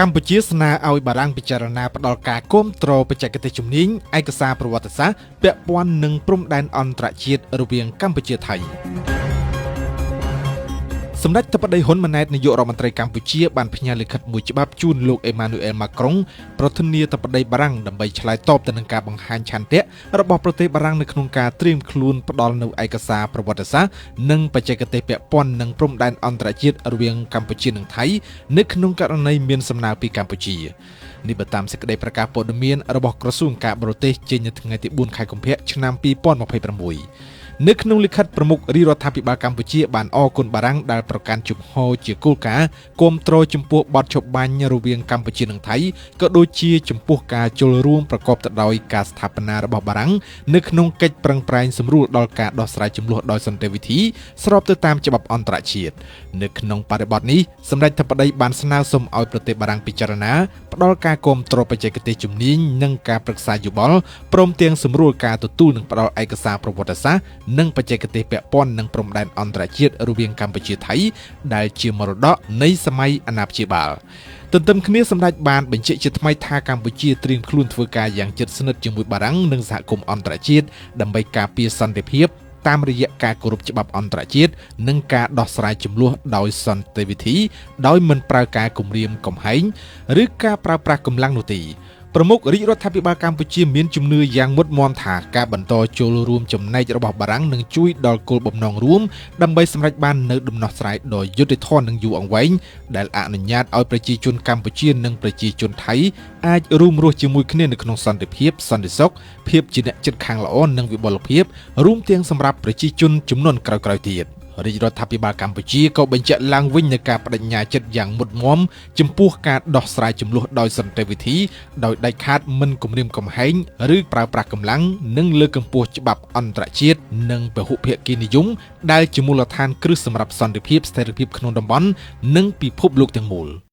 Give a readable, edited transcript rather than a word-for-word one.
កម្ពុជាស្នើឲ្យបារាំងពិចារណាផ្តល់ការគាំទ្របច្ចេកទេសជំនាញឯកសារប្រវត្តិសាស្ត្រពាក់ព័ន្ធនឹងព្រំដែនអន្តរជាតិរវាងកម្ពុជាថៃសម្ដេចតបដីហ៊ុនម៉ាណែតនាយករដ្ឋមន្ត្រីកម្ពុជាបានផ្ញើលិខិតមួយច្បាប់ជូនលោកអេម៉ានូអែលម៉ាក្រុងប្រធានាធិបតីបារាំងដើម្បីឆ្លើយតបទៅនឹងការបង្ហាញឆន្ទៈរបស់ប្រទេសបារាំងនៅក្នុងការត្រៀមខ្លួនផ្ដល់នូវឯកសារប្រវត្តិសាស្ត្រនិងបច្ចេកទេសពាក់ព័ន្ធនឹងព្រំដែនអន្តរជាតិរវាងកម្ពុជានិងថៃនៅក្នុងករណីមានសំណើពីកម្ពុជានេះបើតាមសេចក្តីប្រកាសព័ត៌មានរបស់ក្រសួងការបរទេសចេញនៅថ្ងៃទី4ខែកុម្ភៈឆ្នាំ2026នៅក្នុងលិខិតប្រមុខរាជរដ្ឋាភិបាលកម្ពុជាបានអរគុណបារាំងដែលប្រកាន់ជំហរជាគោលការណ៍គាំទ្រចំពោះបទឈប់បាញ់រវាងកម្ពុជានិងថៃក៏ដូចជាចំពោះការចូលរួមប្រកបទៅដោយការស្ថាបនារបស់បារាំងនៅក្នុងកិច្ចប្រឹងប្រែងសម្រួលដល់ការដោះស្រាយជម្លោះដោយសន្តិវិធីស្របទៅតាមច្បាប់អន្តរជាតិនៅក្នុងបរិបទនេះសម្ដេចធិបតីបានស្នើសុំឲ្យប្រទេសបារាំងពិចារណាផ្ដល់ការគាំទ្របច្ចេកទេសជំនាញនិងការប្រឹក្សាយោបល់ព្រមទាំងសម្រួលការទទួលនិងផ្ដល់ឯកសារប្រវត្តិសាស្ត្រនិងបច្ចេកទេសពាក់ព័ន្ធនឹងព្រំដែនអន្តរជាតិរវាងកម្ពុជាថៃដែលជាមរតកនៃសម័យអាណាព្យាបាលទន្ទឹមគ្នាសម្ដេចបានបញ្ជាក់ជាថ្មីថាកម្ពុជាត្រៀមខ្លួនធ្វើការយ៉ាងជិតស្និទ្ធជាមួយបារាំងនិងសហគមន៍អន្តរជាតិដើម្បីការពារសន្តិភាពតាមរយៈការគោរពច្បាប់អន្តរជាតិនិងការដោះស្រាយជម្លោះដោយសន្តិវិធីដោយមិនប្រើការគំរាមកំហែងឬការប្រើប្រាស់កម្លាំងនោះទេប្រមុខរាជរដ្ឋាភិបាលកម្ពុជាមានជំនឿយ៉ាងមុតមាំថាការបន្តចូលរួមចំណែករបស់បារាំងនឹងជួយដល់គោលបំណងរួមដើម្បីសម្រេចបាននូវដំណោះស្រាយដ៏យុត្តិធម៌និងយូរអង្វែងដែលអនុញ្ញាតឲ្យប្រជាជនកម្ពុជានិងប្រជាជនថៃអាចរួមរស់ជាមួយគ្នានៅក្នុងសន្តិភាពសន្តិសុខភាពជាអ្នកជិតខាងល្អនិងវិបុលភាពរួមទាំងសម្រាប់ប្រជាជនជំនាន់ក្រោយៗទៀតរាជរដ្ឋាភិបាលកម្ពុជាក៏បញ្ជាក់ឡើងវិញនូវការបដិញ្ញាចិត្តយ៉ាងមុតមាំចំពោះការដោះស្រាយជម្លោះដោយសន្តិវិធីដោយដាច់ខាតមិនគំរាមកំហែងឬប្រើប្រាស់កម្លាំងនិងលើកកម្ពស់ច្បាប់អន្តរជាតិនិងពហុភាគីនិយមដែលជាមូលដ្ឋានគ្រឹះសម្រាប់សន្តិភាពស្ថិរភាពក្នុងតំបន់និងពិភពលោកទាំងមូល